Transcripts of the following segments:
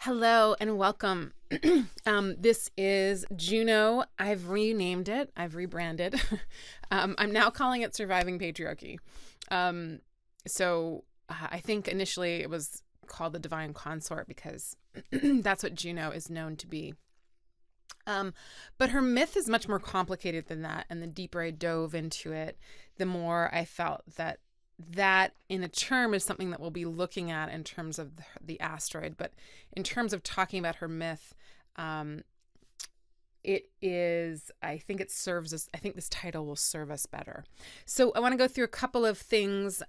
Hello and welcome. This is Juno. I've renamed it. I've rebranded. I'm now calling it Surviving Patriarchy. I think initially it was called the Divine Consort because that's what Juno is known to be. But her myth is much more complicated than that. And the deeper I dove into it, the more I felt that in a term is something that we'll be looking at in terms of the asteroid. But in terms of talking about her myth, it is, I think it serves us, I think this title will serve us better. So I want to go through a couple of things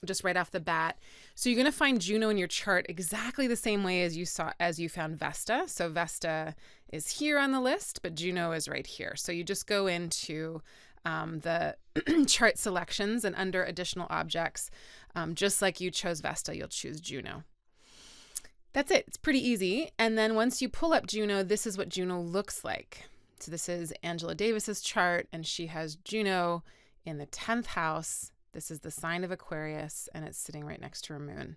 just right off the bat. So you're going to find Juno in your chart exactly the same way as you found Vesta. So Vesta is here on the list, but Juno is right here. So you just go into the chart selections, and under additional objects, just like you chose Vesta, you'll choose Juno. That's it. It's pretty easy. And then once you pull up Juno, this is what Juno looks like. So this is Angela Davis's chart, and she has Juno in the 10th house. This is the sign of Aquarius, and it's sitting right next to her moon.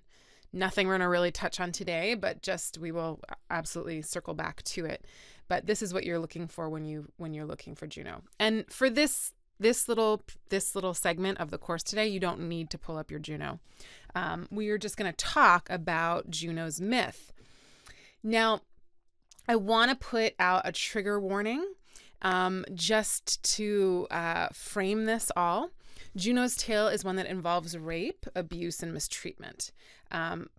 Nothing we're going to really touch on today, but just we will absolutely circle back to it. But this is what you're looking for when you're looking for Juno. And for this little segment of the course today, you don't need to pull up your Juno. We are just going to talk about Juno's myth. Now, I want to put out a trigger warning just to frame this all. Juno's tale is one that involves rape, abuse, and mistreatment.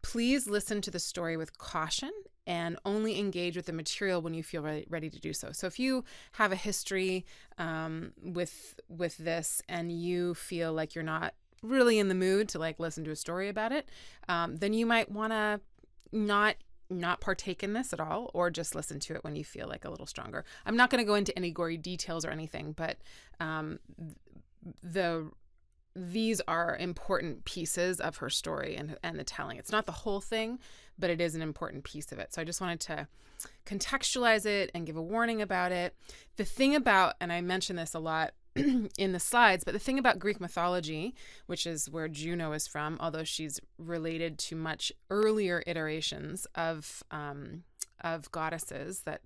Please listen to the story with caution and only engage with the material when you feel ready to do so. So if you have a history with this and you feel like you're not really in the mood to listen to a story about it, then you might want to not partake in this at all, or just listen to it when you feel like a little stronger. I'm not going to go into any gory details or anything, but these are important pieces of her story and the telling. It's not the whole thing, but it is an important piece of it. So I just wanted to contextualize it and give a warning about it. The thing about, and I mention this a lot in the slides, but the thing about Greek mythology, which is where Juno is from, although she's related to much earlier iterations of goddesses that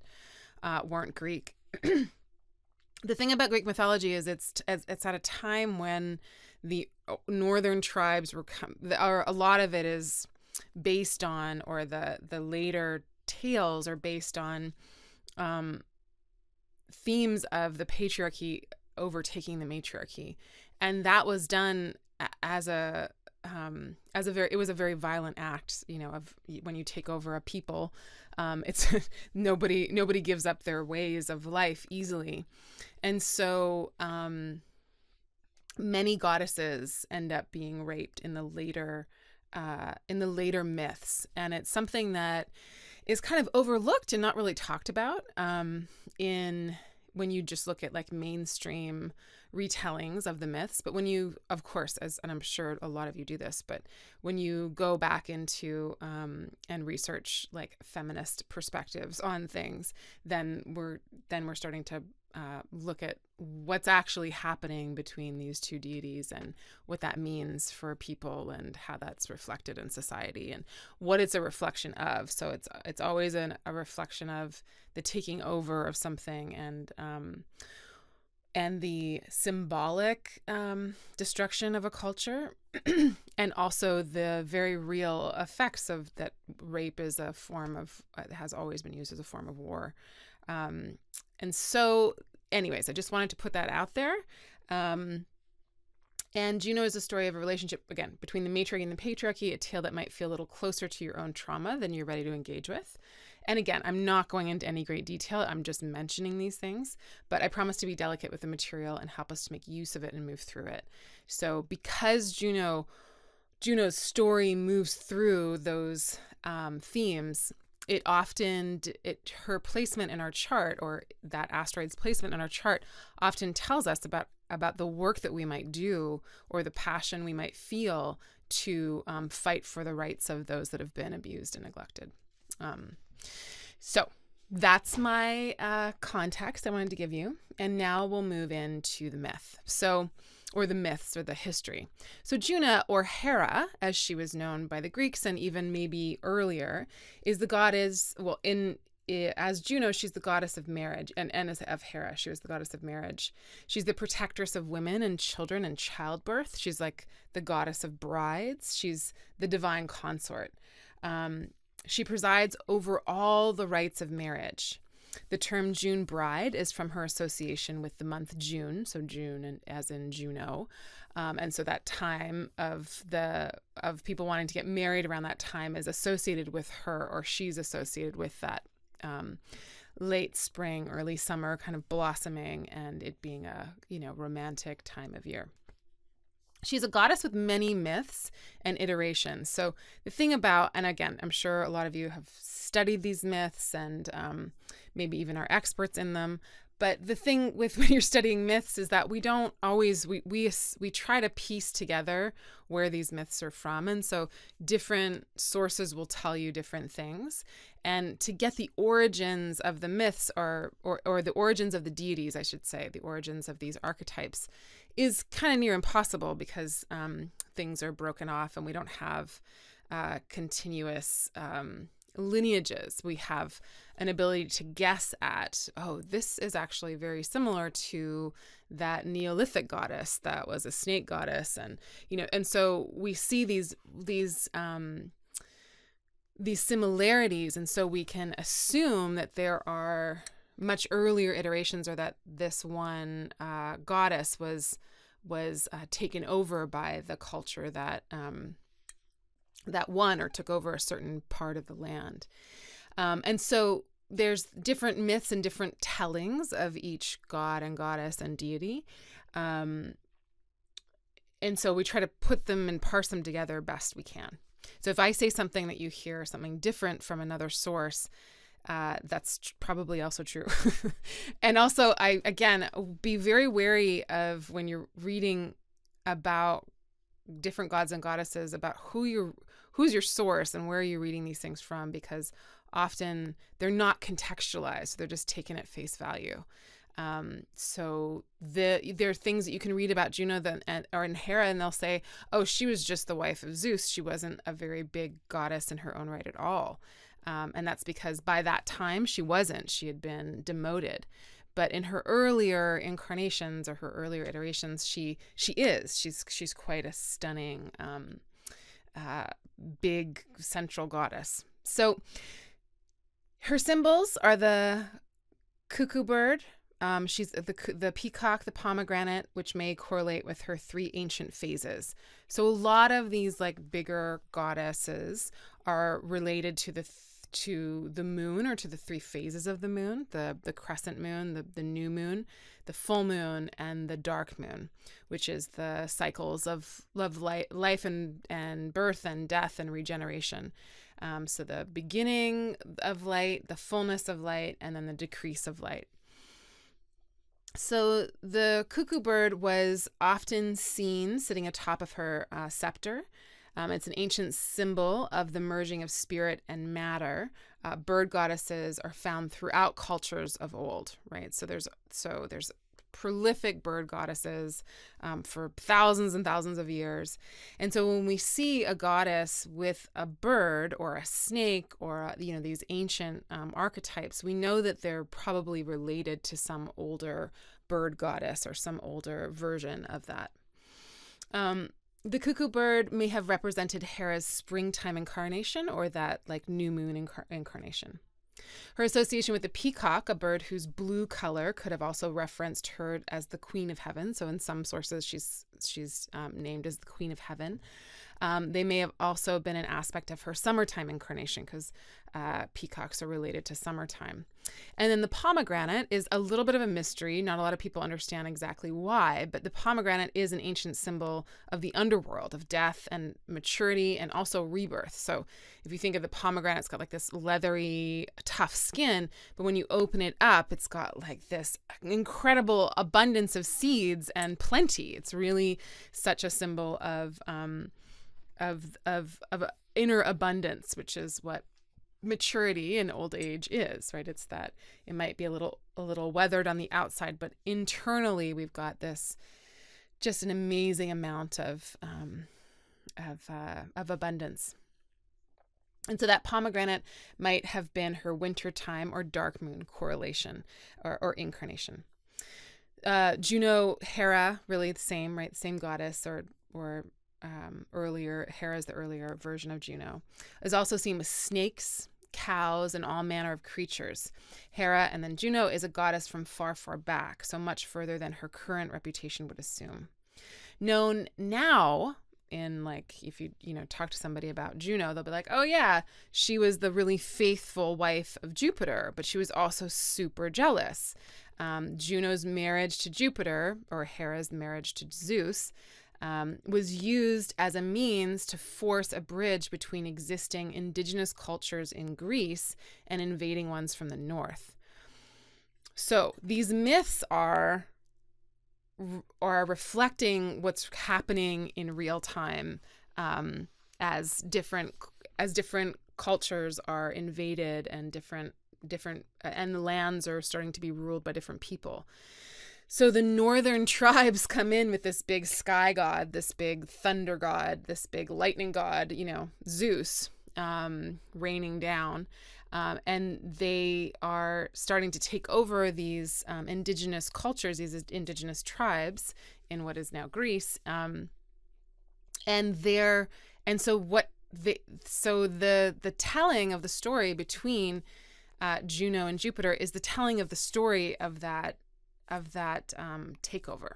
weren't Greek. The thing about Greek mythology is it's at a time when the northern tribes or a lot of it is based on, or the later tales are based on themes of the patriarchy overtaking the matriarchy, and that was done as a very violent act. Of when you take over a people, it's nobody gives up their ways of life easily, and so many goddesses end up being raped in the later myths, and it's something that is kind of overlooked and not really talked about when you just look at mainstream retellings of the myths. But when you, of course, and I'm sure a lot of you do this, but when you go back into and research feminist perspectives on things, then we're starting to look at what's actually happening between these two deities and what that means for people and how that's reflected in society and what it's a reflection of. So it's always a reflection of the taking over of something and the symbolic destruction of a culture and also the very real effects of that. Rape is a form of, has always been used as a form of war. And so anyways, I just wanted to put that out there. And Juno is a story of a relationship, again, between the matriarchy and the patriarchy, a tale that might feel a little closer to your own trauma than you're ready to engage with. And again, I'm not going into any great detail. I'm just mentioning these things, but I promise to be delicate with the material and help us to make use of it and move through it. So because Juno's story moves through those themes, her placement in our chart, or that asteroid's placement in our chart, often tells us about the work that we might do or the passion we might feel to fight for the rights of those that have been abused and neglected. So that's my context I wanted to give you. And now we'll move into the myth. So or the myths or the history. So Juno, or Hera, as she was known by the Greeks and even maybe earlier, is the goddess, well, as Juno, she's the goddess of marriage, and as of Hera, she was the goddess of marriage. She's the protectress of women and children and childbirth. She's like the goddess of brides. She's the divine consort. She presides over all the rites of marriage. The term June bride is from her association with the month June, so June and as in Juno, and so that time of people wanting to get married around that time is associated with her, or she's associated with that late spring, early summer kind of blossoming, and it being a romantic time of year. She's a goddess with many myths and iterations. So the thing about, and again, I'm sure a lot of you have studied these myths and maybe even are experts in them. But the thing with when you're studying myths is that we don't always, we try to piece together where these myths are from. And so different sources will tell you different things. And to get the origins of the myths or the origins of the deities, I should say, the origins of these archetypes is kind of near impossible because things are broken off and we don't have continuous lineages. We have an ability to guess at, this is actually very similar to that Neolithic goddess that was a snake goddess, and so we see these similarities, and so we can assume that there are much earlier iterations, or that this one goddess was taken over by the culture that won or took over a certain part of the land. And so there's different myths and different tellings of each god and goddess and deity. And so we try to put them and parse them together best we can. So if I say something that you hear something different from another source, that's probably also true. And also, be very wary of when you're reading about different gods and goddesses, about who's your source and where are you reading these things from, because often they're not contextualized. They're just taken at face value. So there are things that you can read about Juno or in Hera, and they'll say, she was just the wife of Zeus. She wasn't a very big goddess in her own right at all. And that's because by that time she wasn't. She had been demoted. But in her earlier incarnations or her earlier iterations, she is. She's quite a stunning, big central goddess. So her symbols are the cuckoo bird. She's the peacock, the pomegranate, which may correlate with her 3 ancient phases. So a lot of these like bigger goddesses are related to the moon, or to the 3 phases of the moon: the crescent moon, the new moon, the full moon, and the dark moon, which is the cycles of life and birth and death and regeneration. So the beginning of light, the fullness of light, and then the decrease of light. So the cuckoo bird was often seen sitting atop of her scepter. It's an ancient symbol of the merging of spirit and matter. Bird goddesses are found throughout cultures of old, right? So there's prolific bird goddesses for thousands and thousands of years. And so when we see a goddess with a bird or a snake or these ancient archetypes, we know that they're probably related to some older bird goddess or some older version of that. The cuckoo bird may have represented Hera's springtime incarnation, or that like new moon incarnation. Her association with the peacock, a bird whose blue color could have also referenced her as the Queen of Heaven. So in some sources, she's named as the Queen of Heaven. They may have also been an aspect of her summertime incarnation, because peacocks are related to summertime. And then the pomegranate is a little bit of a mystery. Not a lot of people understand exactly why, but the pomegranate is an ancient symbol of the underworld, of death and maturity, and also rebirth. So if you think of the pomegranate, it's got like this leathery, tough skin, but when you open it up, it's got like this incredible abundance of seeds and plenty. It's really such a symbol of inner abundance, which is what maturity in old age is, right? It's that it might be a little weathered on the outside, but internally we've got this just an amazing amount of abundance. And so that pomegranate might have been her wintertime or dark moon correlation or incarnation. Juno, Hera, really the same, right? The same goddess or earlier, Hera is the earlier version of Juno, is also seen with snakes, cows, and all manner of creatures. Hera and then Juno is a goddess from far, far back, so much further than her current reputation would assume. Known now, in like, if you talk to somebody about Juno, they'll be like, oh yeah, she was the really faithful wife of Jupiter, but she was also super jealous. Juno's marriage to Jupiter, or Hera's marriage to Zeus, was used as a means to force a bridge between existing indigenous cultures in Greece and invading ones from the north. So these myths are reflecting what's happening in real time, as different cultures are invaded and different and the lands are starting to be ruled by different people. So the northern tribes come in with this big sky god, this big thunder god, this big lightning god, Zeus, raining down. And they are starting to take over these indigenous cultures, these indigenous tribes in what is now Greece. So the telling of the story between Juno and Jupiter is the telling of the story of that takeover.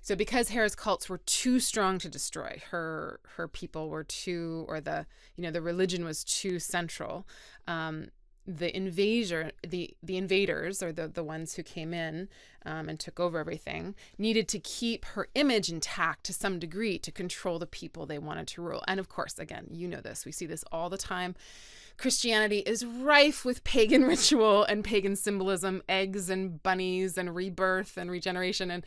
So because Hera's cults were too strong to destroy, her people were too, or the religion was too central. The invaders, or the ones who came in and took over everything, needed to keep her image intact to some degree to control the people they wanted to rule. And of course, again, this, we see this all the time. Christianity is rife with pagan ritual and pagan symbolism, eggs and bunnies and rebirth and regeneration. And,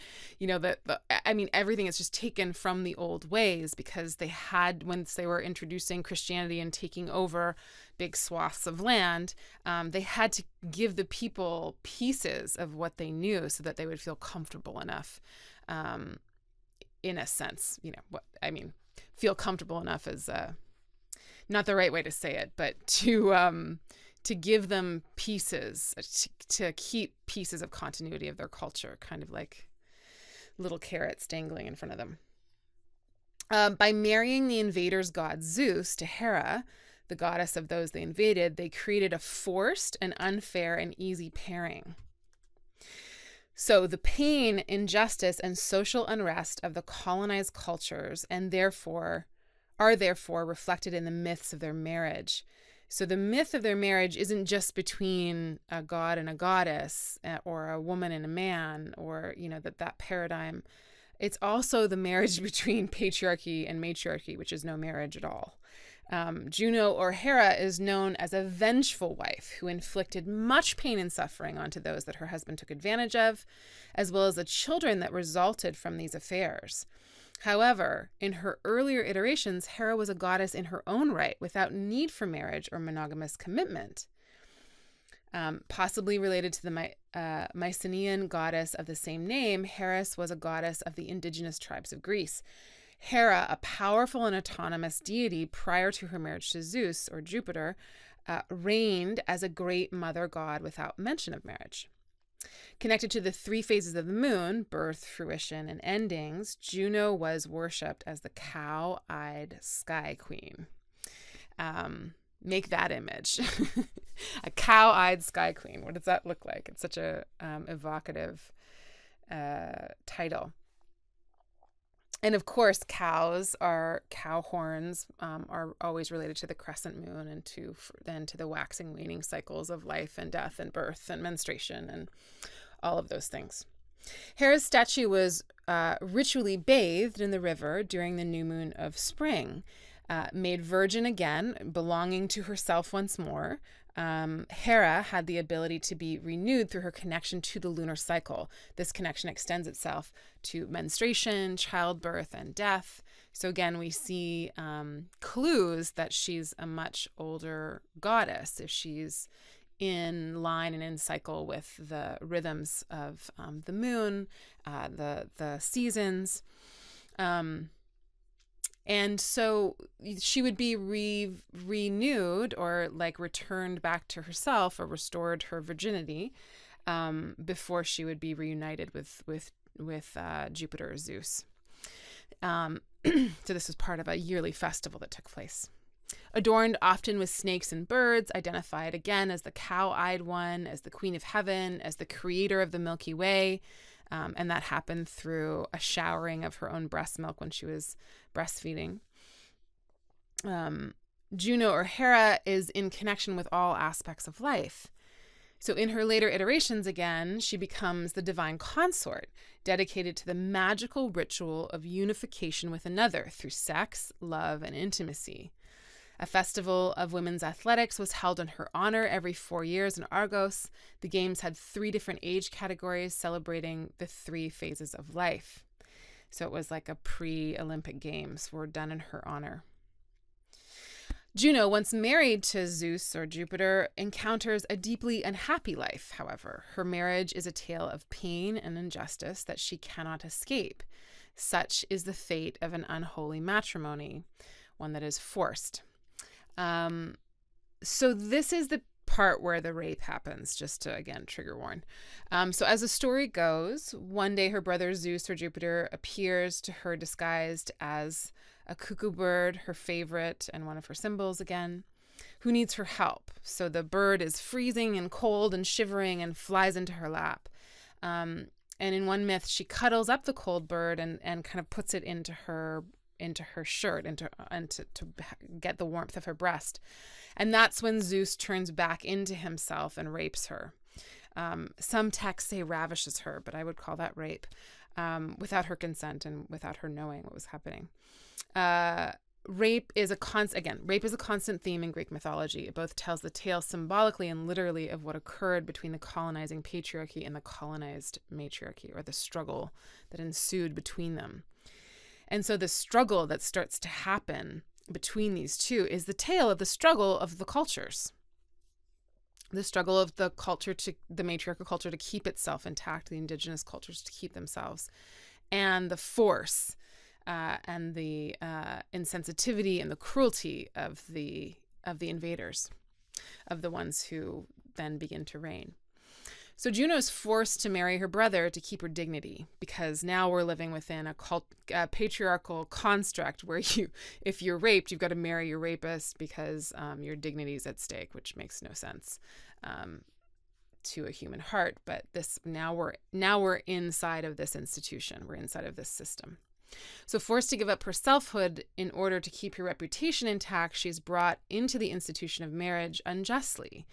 everything is just taken from the old ways, because they had, once they were introducing Christianity and taking over big swaths of land, they had to give the people pieces of what they knew so that they would feel comfortable enough, in a sense, feel comfortable enough is, not the right way to say it, but to give them pieces, to keep pieces of continuity of their culture, kind of like little carrots dangling in front of them. By marrying the invaders' god Zeus to Hera, the goddess of those they invaded, they created a forced and unfair and easy pairing. So the pain, injustice, and social unrest of the colonized cultures are therefore reflected in the myths of their marriage. So the myth of their marriage isn't just between a god and a goddess, or a woman and a man, or that paradigm. It's also the marriage between patriarchy and matriarchy, which is no marriage at all. Juno, or Hera, is known as a vengeful wife who inflicted much pain and suffering onto those that her husband took advantage of, as well as the children that resulted from these affairs. However, in her earlier iterations, Hera was a goddess in her own right, without need for marriage or monogamous commitment. Possibly related to the Mycenaean goddess of the same name, Heras was a goddess of the indigenous tribes of Greece. Hera, a powerful and autonomous deity prior to her marriage to Zeus, or Jupiter, reigned as a great mother god without mention of marriage. Connected to the three phases of the moon, birth, fruition, and endings, Juno was worshipped as the cow-eyed sky queen. Make that image. A cow-eyed sky queen. What does that look like? It's such a evocative title. And of course, cow horns are always related to the crescent moon, and to the waxing, waning cycles of life and death and birth and menstruation and all of those things. Hera's statue was ritually bathed in the river during the new moon of spring, made virgin again, belonging to herself once more. Hera had the ability to be renewed through her connection to the lunar cycle. This connection extends itself to menstruation, childbirth, and death. So again, we see clues that she's a much older goddess if she's in line and in cycle with the rhythms of the moon, the seasons. And so she would be renewed or like returned back to herself or restored her virginity before she would be reunited with Jupiter or Zeus. So this was part of a yearly festival that took place. Adorned often with snakes and birds, identified again as the cow-eyed one, as the queen of heaven, as the creator of the Milky Way. And that happened through a showering of her own breast milk when she was breastfeeding. Juno or Hera is in connection with all aspects of life. So in her later iterations, again, she becomes the divine consort, dedicated to the magical ritual of unification with another through sex, love, and intimacy. A festival of women's athletics was held in her honor every 4 years in Argos. The games had 3 different age categories celebrating the 3 phases of life. So it was like a pre-Olympic Games were done in her honor. Juno, once married to Zeus or Jupiter, encounters a deeply unhappy life, however. Her marriage is a tale of pain and injustice that she cannot escape. Such is the fate of an unholy matrimony, one that is forced. So this is the part where the rape happens, just to, again, trigger warn. So as the story goes, one day her brother Zeus or Jupiter appears to her disguised as a cuckoo bird, her favorite and one of her symbols again, who needs her help. So the bird is freezing and cold and shivering and flies into her lap. And in one myth, she cuddles up the cold bird and kind of puts it into her shirt and to get the warmth of her breast. And that's when Zeus turns back into himself and rapes her. Some texts say ravishes her, but I would call that rape, without her consent and without her knowing what was happening. Rape is a constant theme in Greek mythology. It both tells the tale symbolically and literally of what occurred between the colonizing patriarchy and the colonized matriarchy, or the struggle that ensued between them. And so the struggle that starts to happen between these two is the tale of the struggle of the cultures. The struggle of the matriarchal culture to keep itself intact, the indigenous cultures to keep themselves, and the force and the insensitivity and the cruelty of the invaders, of the ones who then begin to reign. So Juno is forced to marry her brother to keep her dignity, because now we're living within a patriarchal construct where if you're raped, you've got to marry your rapist because your dignity is at stake, which makes no sense to a human heart. But now we're inside of this institution. We're inside of this system. So forced to give up her selfhood in order to keep her reputation intact, she's brought into the institution of marriage unjustly,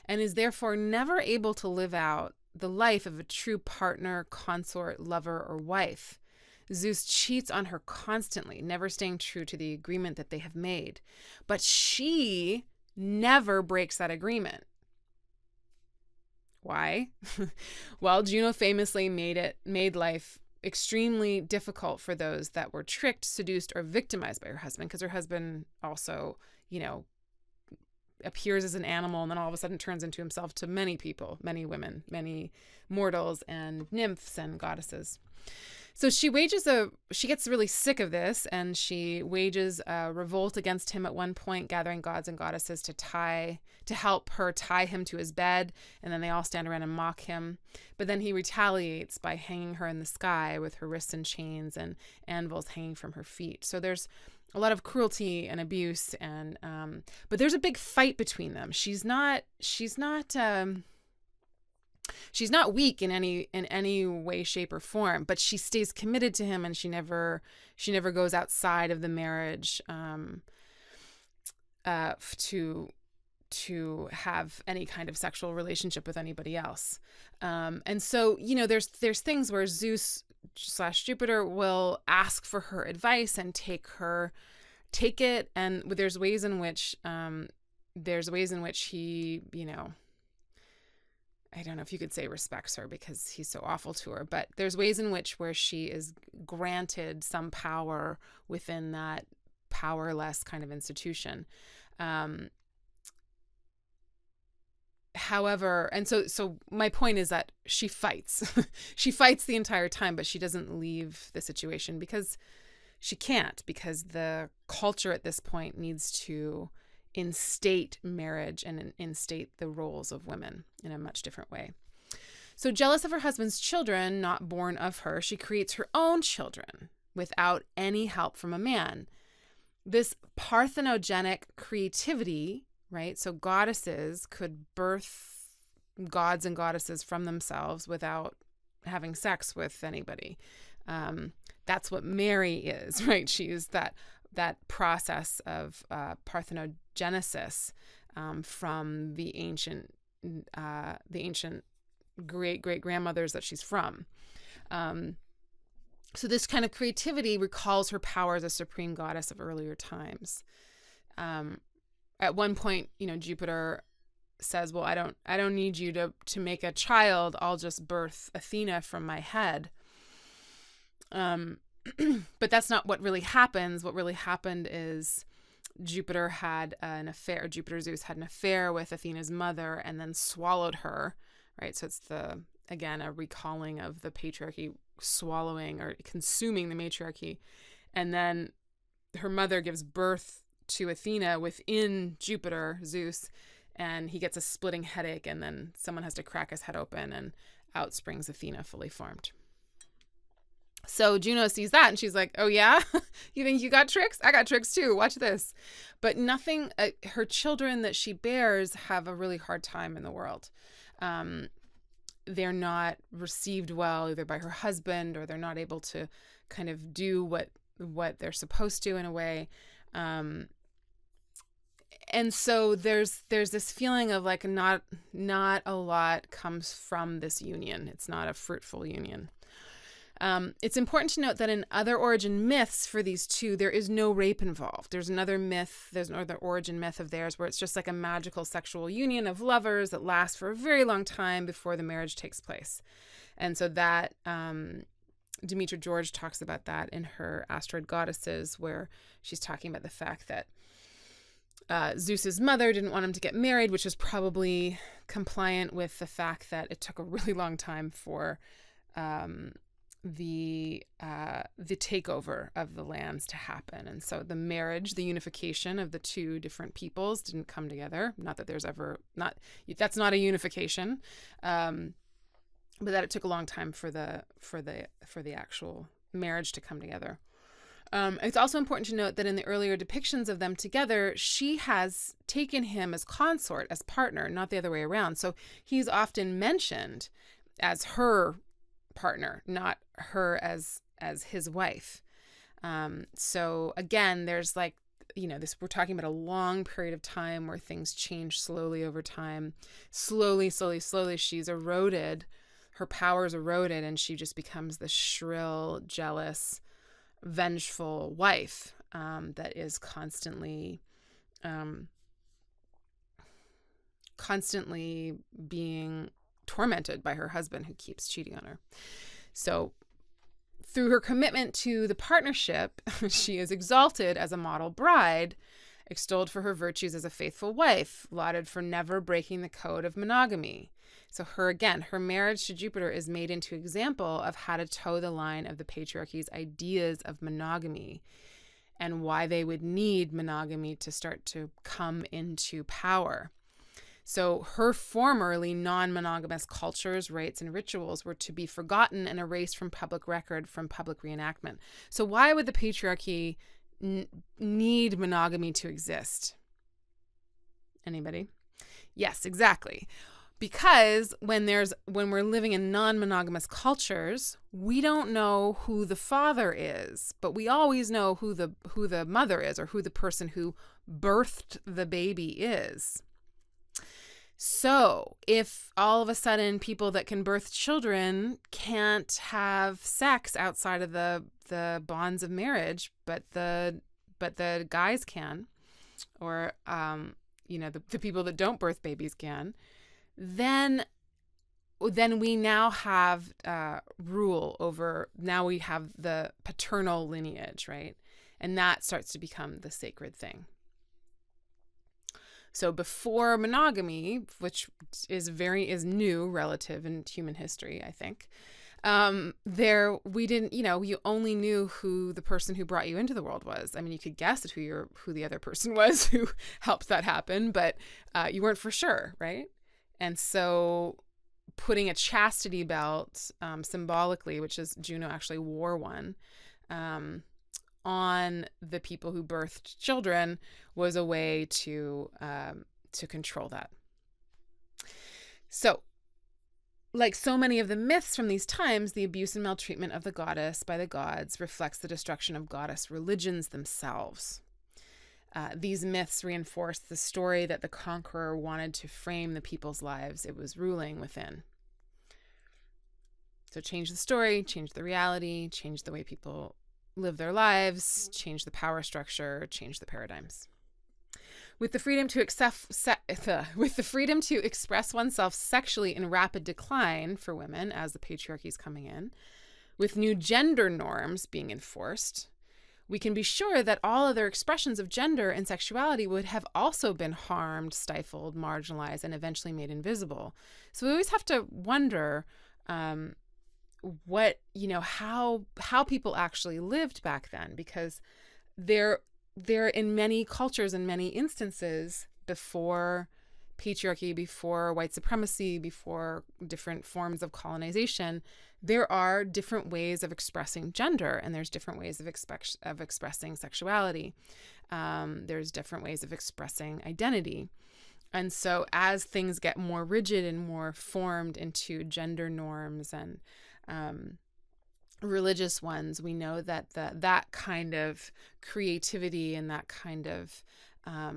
and is therefore never able to live out the life of a true partner, consort, lover, or wife. Zeus cheats on her constantly, never staying true to the agreement that they have made. But she never breaks that agreement. Why? Well, Juno famously made life extremely difficult for those that were tricked, seduced, or victimized by her husband, because her husband also, appears as an animal and then all of a sudden turns into himself to many people, many women, many mortals and nymphs and goddesses. So she gets really sick of this, and she wages a revolt against him at one point, gathering gods and goddesses to help her tie him to his bed, and then they all stand around and mock him. But then he retaliates by hanging her in the sky with her wrists in chains and anvils hanging from her feet. So there's a lot of cruelty and abuse, and but there's a big fight between them. She's not weak in any way, shape, or form, but she stays committed to him, and she never goes outside of the marriage to have any kind of sexual relationship with anybody else. And so there's things where Zeus / Jupiter will ask for her advice and take it, and there's ways in which he, I don't know if you could say respects her because he's so awful to her, but there's ways in which where she is granted some power within that powerless kind of institution. However, and so my point is that she fights. She fights the entire time, but she doesn't leave the situation because she can't, because the culture at this point needs to instate marriage and instate the roles of women in a much different way. So jealous of her husband's children, not born of her, she creates her own children without any help from a man. This parthenogenic creativity, right? So goddesses could birth gods and goddesses from themselves without having sex with anybody. That's what Mary is, right? She is that process of parthenogenesis from the ancient great grandmothers that she's from. So this kind of creativity recalls her power as a supreme goddess of earlier times. At one point, Jupiter says, well, I don't need you to make a child. I'll just birth Athena from my head. But that's not what really happens. What really happened is Jupiter Zeus had an affair with Athena's mother and then swallowed her, right? So it's again, a recalling of the patriarchy swallowing or consuming the matriarchy. And then her mother gives birth to Athena within Jupiter, Zeus, and he gets a splitting headache, and then someone has to crack his head open, and out springs Athena fully formed. So Juno sees that and she's like, oh yeah, you think you got tricks? I got tricks too. Watch this. But nothing, her children that she bears have a really hard time in the world. They're not received well either by her husband, or they're not able to kind of do what they're supposed to in a way. And so there's this feeling of like not a lot comes from this union. It's not a fruitful union. It's important to note that in other origin myths for these two, there is no rape involved. There's another origin myth of theirs where it's just like a magical sexual union of lovers that lasts for a very long time before the marriage takes place. And so that, Demetra George talks about that in her Asteroid Goddesses, where she's talking about the fact that Zeus's mother didn't want him to get married, which is probably compliant with the fact that it took a really long time for the takeover of the lands to happen. And so the marriage, the unification of the two different peoples didn't come together. Not that there's ever that's not a unification, but that it took a long time for the actual marriage to come together. It's also important to note that in the earlier depictions of them together, she has taken him as consort, as partner, not the other way around. So he's often mentioned as her partner, not her as his wife. So again, there's like, we're talking about a long period of time where things change slowly over time. Slowly, she's eroded, her power's eroded, and she just becomes the shrill, jealous, vengeful wife that is constantly being tormented by her husband, who keeps cheating on her. So through her commitment to the partnership, she is exalted as a model bride, extolled for her virtues as a faithful wife, lauded for never breaking the code of monogamy. So her marriage to Jupiter is made into example of how to toe the line of the patriarchy's ideas of monogamy and why they would need monogamy to start to come into power. So her formerly non-monogamous cultures, rites, and rituals were to be forgotten and erased from public record, from public reenactment. So why would the patriarchy need monogamy to exist? Anybody? Yes, exactly. Because when we're living in non-monogamous cultures, we don't know who the father is, but we always know who the mother is, or who the person who birthed the baby is. So if all of a sudden people that can birth children can't have sex outside of the bonds of marriage, but the guys can, or the people that don't birth babies can, then we now have rule over. Now we have the paternal lineage, right? And that starts to become the sacred thing. So before monogamy, which is new relative in human history, I think, we didn't, you only knew who the person who brought you into the world was. I mean, you could guess at who the other person was who helped that happen, but you weren't for sure, right? And so putting a chastity belt, symbolically, which is Juno actually wore one, on the people who birthed children, was a way to control that. So, like so many of the myths from these times, the abuse and maltreatment of the goddess by the gods reflects the destruction of goddess religions themselves. These myths reinforce the story that the conqueror wanted to frame the people's lives it was ruling within. So change the story, change the reality, change the way people live their lives, change the power structure, change the paradigms. With the freedom to express oneself sexually in rapid decline for women as the patriarchy is coming in, with new gender norms being enforced, we can be sure that all other expressions of gender and sexuality would have also been harmed, stifled, marginalized, and eventually made invisible. So we always have to wonder how people actually lived back then, because there in many cultures and many instances before patriarchy, before white supremacy, before different forms of colonization, there are different ways of expressing gender, and there's different ways of expressing sexuality. There's different ways of expressing identity. And so as things get more rigid and more formed into gender norms and religious ones, we know that that kind of creativity and that kind of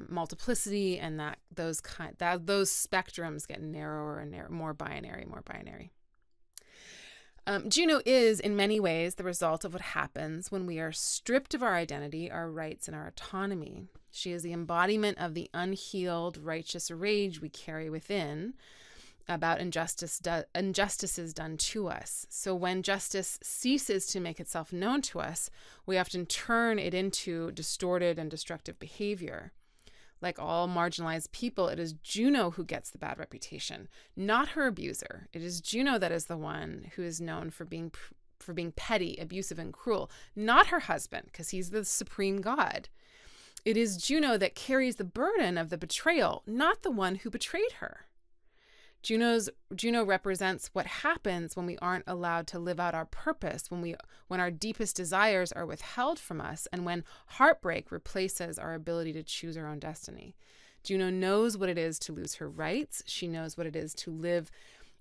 multiplicity and those spectrums get narrower and narrower, more binary. Juno is, in many ways, the result of what happens when we are stripped of our identity, our rights, and our autonomy. She is the embodiment of the unhealed, righteous rage we carry within about injustices done to us. So when justice ceases to make itself known to us, we often turn it into distorted and destructive behavior. Like all marginalized people, it is Juno who gets the bad reputation, not her abuser. It is Juno that is the one who is known for being petty, abusive, and cruel, not her husband, because he's the supreme god. It is Juno that carries the burden of the betrayal, not the one who betrayed her. Juno represents what happens when we aren't allowed to live out our purpose, when our deepest desires are withheld from us, and when heartbreak replaces our ability to choose our own destiny. Juno knows what it is to lose her rights. She knows what it is to live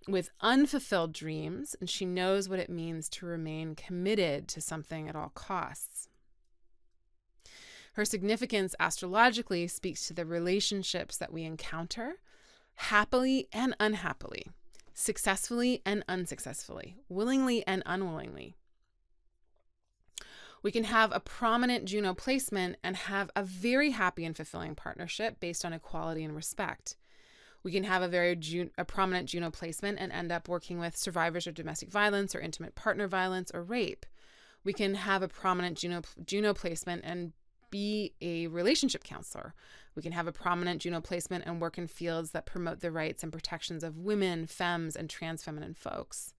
with unfulfilled dreams, and she knows what it means to remain committed to something at all costs. Her significance astrologically speaks to the relationships that we encounter, happily and unhappily, successfully and unsuccessfully, willingly and unwillingly. We can have a prominent Juno placement and have a very happy and fulfilling partnership based on equality and respect. We can have a prominent Juno placement and end up working with survivors of domestic violence or intimate partner violence or rape. We can have a prominent Juno placement and be a relationship counselor. We can have a prominent Juno placement and work in fields that promote the rights and protections of women, femmes, and trans feminine folks.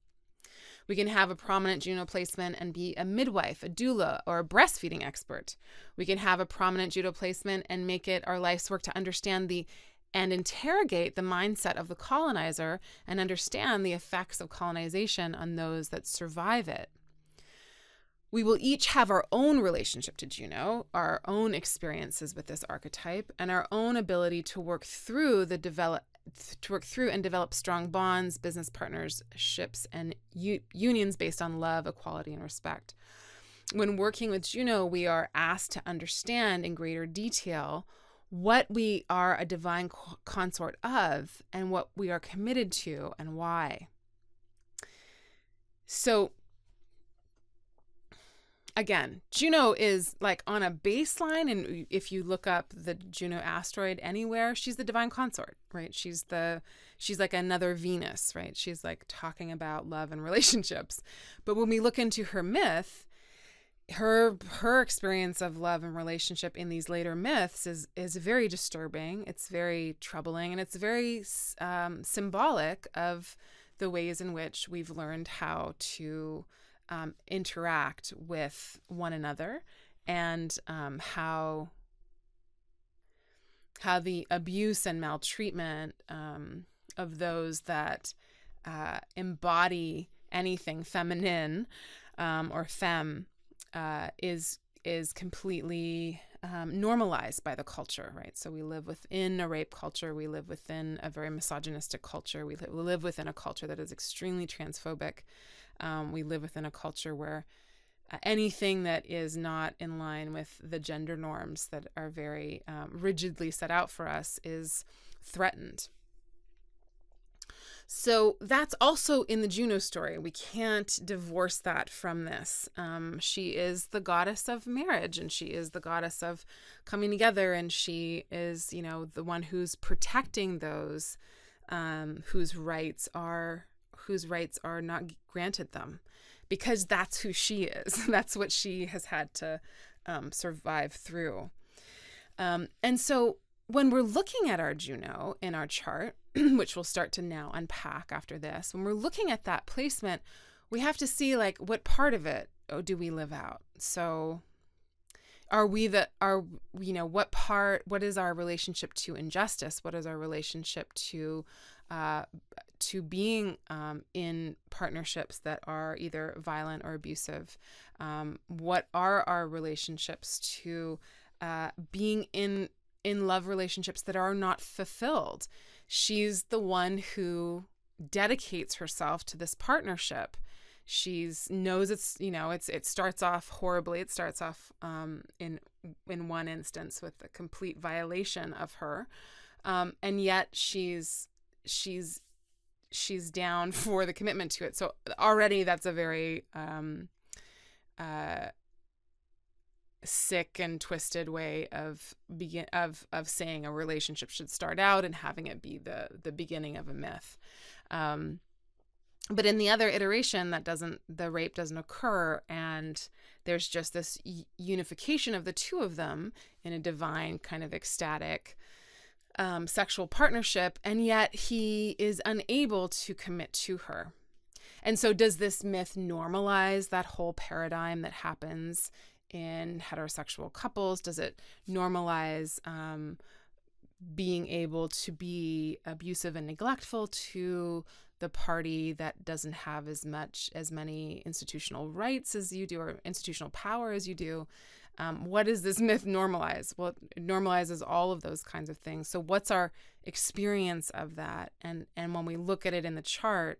We can have a prominent Juno placement and be a midwife, a doula, or a breastfeeding expert. We can have a prominent Juno placement and make it our life's work to understand and interrogate the mindset of the colonizer and understand the effects of colonization on those that survive it. We will each have our own relationship to Juno, our own experiences with this archetype, and our own ability to work through and develop strong bonds, business partnerships, and unions based on love, equality, and respect. When working with Juno, we are asked to understand in greater detail what we are a divine consort of and what we are committed to and why. So, again, Juno is like on a baseline, and if you look up the Juno asteroid anywhere, she's the divine consort, right? She's like another Venus, right? She's like talking about love and relationships. But when we look into her myth, her experience of love and relationship in these later myths is very disturbing. It's very troubling, and it's very symbolic of the ways in which we've learned how to interact with one another, and how the abuse and maltreatment of those that embody anything feminine or femme is completely normalized by the culture, right? So we live within a rape culture. We live within a very misogynistic culture. We live within a culture that is extremely transphobic. We live within a culture where anything that is not in line with the gender norms that are very rigidly set out for us is threatened. So that's also in the Juno story. We can't divorce that from this. She is the goddess of marriage, and she is the goddess of coming together, and she is, the one who's protecting those whose rights are not granted them, because that's who she is. That's what she has had to survive through. And so when we're looking at our Juno in our chart, which we'll start to now unpack after this, when we're looking at that placement, we have to see what part of it do we live out? So what is our relationship to injustice? What is our relationship to being in partnerships that are either violent or abusive? What are our relationships to being in love relationships that are not fulfilled? She's the one who dedicates herself to this partnership. She knows it starts off horribly. It starts off in one instance with a complete violation of her, and yet she's down for the commitment to it. So already that's a very sick and twisted way of saying a relationship should start out and having it be the beginning of a myth. But in the other iteration, the rape doesn't occur, and there's just this unification of the two of them in a divine kind of ecstatic sexual partnership, and yet he is unable to commit to her. And so does this myth normalize that whole paradigm that happens in heterosexual couples? Does it normalize being able to be abusive and neglectful to the party that doesn't have as many institutional rights as you do, or institutional power as you do? What does this myth normalize? Well, it normalizes all of those kinds of things. So what's our experience of that? And when we look at it in the chart,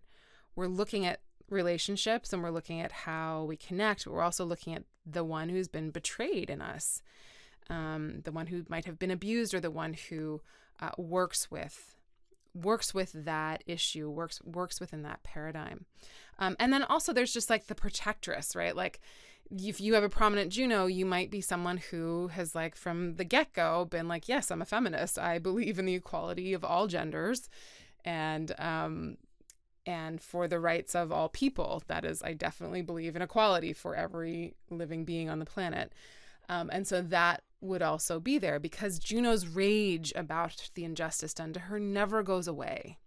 we're looking at relationships, and we're looking at how we connect, but we're also looking at the one who's been betrayed in us, the one who might have been abused, or the one who works with that issue, works within that paradigm. And then also there's just the protectress, right? If you have a prominent Juno, you might be someone who has from the get-go been yes, I'm a feminist. I believe in the equality of all genders, and for the rights of all people. That is, I definitely believe in equality for every living being on the planet. And so that would also be there, because Juno's rage about the injustice done to her never goes away.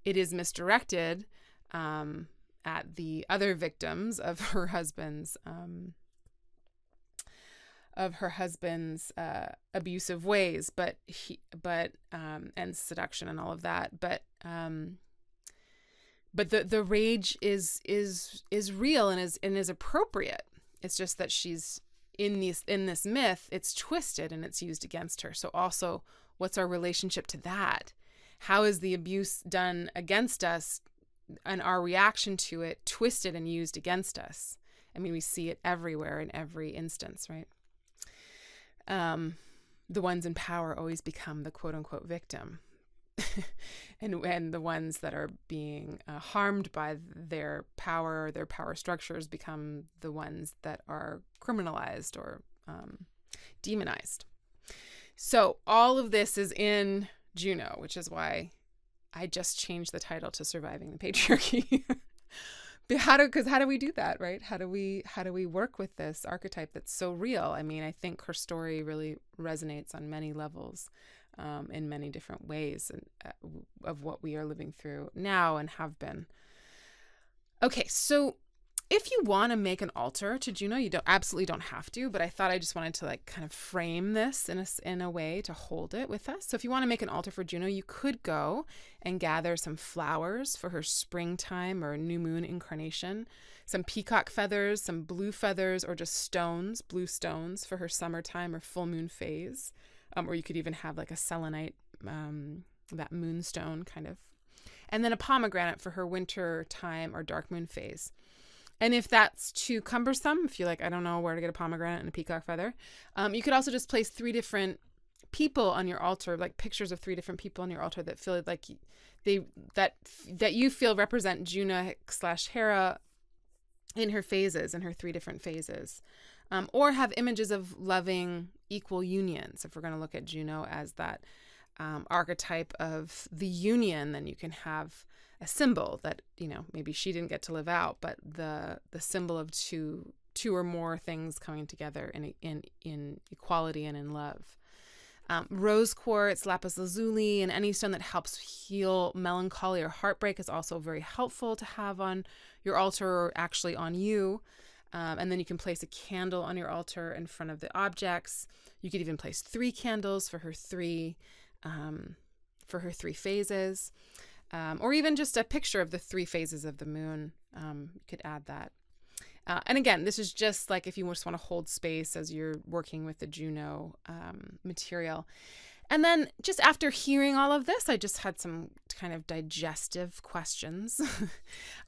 It is misdirected at the other victims of her husband's abusive ways, and seduction and all of that. But the rage is real and is appropriate. It's just that she's in this myth, it's twisted and it's used against her. So also, what's our relationship to that? How is the abuse done against us and our reaction to it twisted and used against us? I mean, we see it everywhere in every instance, right? The ones in power always become the quote unquote victim. and the ones that are being harmed by their power structures become the ones that are criminalized or demonized. So all of this is in Juno, which is why I just changed the title to Surviving the Patriarchy. Because how do we do that, right? How do we work with this archetype that's so real? I mean, I think her story really resonates on many levels, in many different ways, and of what we are living through now and have been. Okay, so if you want to make an altar to Juno, you absolutely don't have to, but I thought I just wanted to like kind of frame this in a way to hold it with us. So if you want to make an altar for Juno, you could go and gather some flowers for her springtime or new moon incarnation, some peacock feathers, some blue feathers, or just stones, blue stones for her summertime or full moon phase. Or you could even have like a selenite, that moonstone kind of. And then a pomegranate for her winter time or dark moon phase. And if that's too cumbersome, if you're like, I don't know where to get a pomegranate and a peacock feather, you could also just place 3 different people on your altar, like pictures of 3 different people on your altar that feel like that you feel represent Juno/Hera in her phases, in her 3 different phases. Or have images of loving equal unions. If we're going to look at Juno as that archetype of the union, then you can have a symbol that, maybe she didn't get to live out, but the symbol of two or more things coming together in equality and in love. Rose quartz, lapis lazuli, and any stone that helps heal melancholy or heartbreak is also very helpful to have on your altar, or actually on you. And then you can place a candle on your altar in front of the objects. You could even place 3 candles for her 3 phases. Or even just a picture of the 3 phases of the moon. You could add that. And again, this is just like if you just want to hold space as you're working with the Juno material. And then just after hearing all of this, I just had some kind of digestive questions.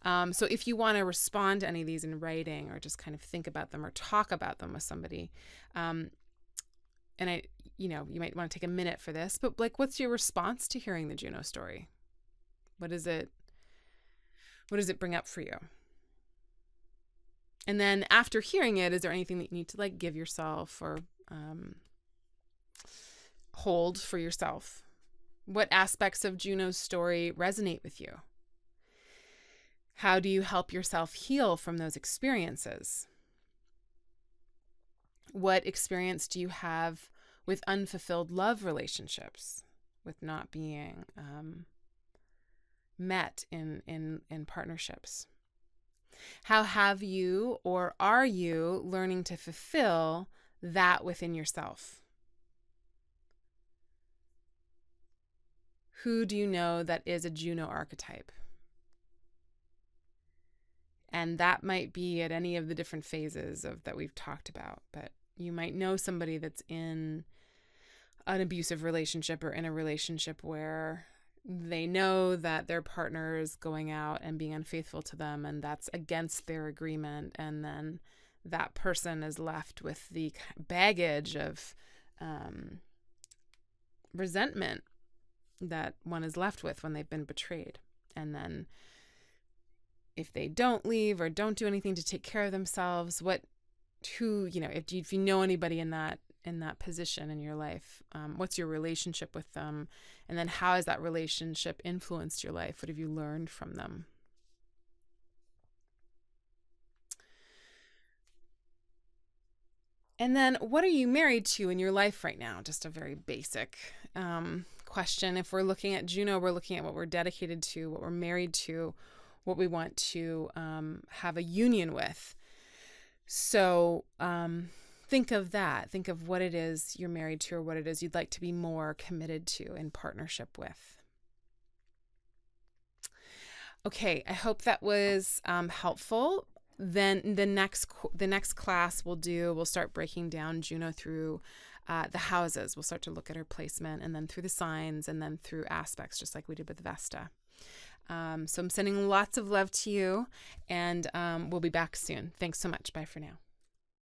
So if you want to respond to any of these in writing, or just kind of think about them or talk about them with somebody, and you might want to take a minute for this, but like, what's your response to hearing the Juno story? What does it bring up for you? And then after hearing it, is there anything that you need to like give yourself or hold for yourself? What aspects of Juno's story resonate with you? How do you help yourself heal from those experiences? What experience do you have with unfulfilled love relationships, with not being met in partnerships? How have you, or are you learning to fulfill that within yourself? Who do you know that is a Juno archetype? And that might be at any of the different phases that we've talked about, but you might know somebody that's in an abusive relationship, or in a relationship where they know that their partner is going out and being unfaithful to them, and that's against their agreement. And then that person is left with the baggage of resentment that one is left with when they've been betrayed. And then if they don't leave or don't do anything to take care of themselves, if you know anybody in that position in your life, what's your relationship with them? And then how has that relationship influenced your life? What have you learned from them? And then what are you married to in your life right now? Just a very basic question. If we're looking at Juno, we're looking at what we're dedicated to, what we're married to, what we want to have a union with. So think of that. Think of what it is you're married to, or what it is you'd like to be more committed to in partnership with. Okay, I hope that was helpful. Then the next class we'll start breaking down Juno through the houses. We'll start to look at her placement, and then through the signs, and then through aspects, just like we did with Vesta. So I'm sending lots of love to you, and we'll be back soon. Thanks so much. Bye for now.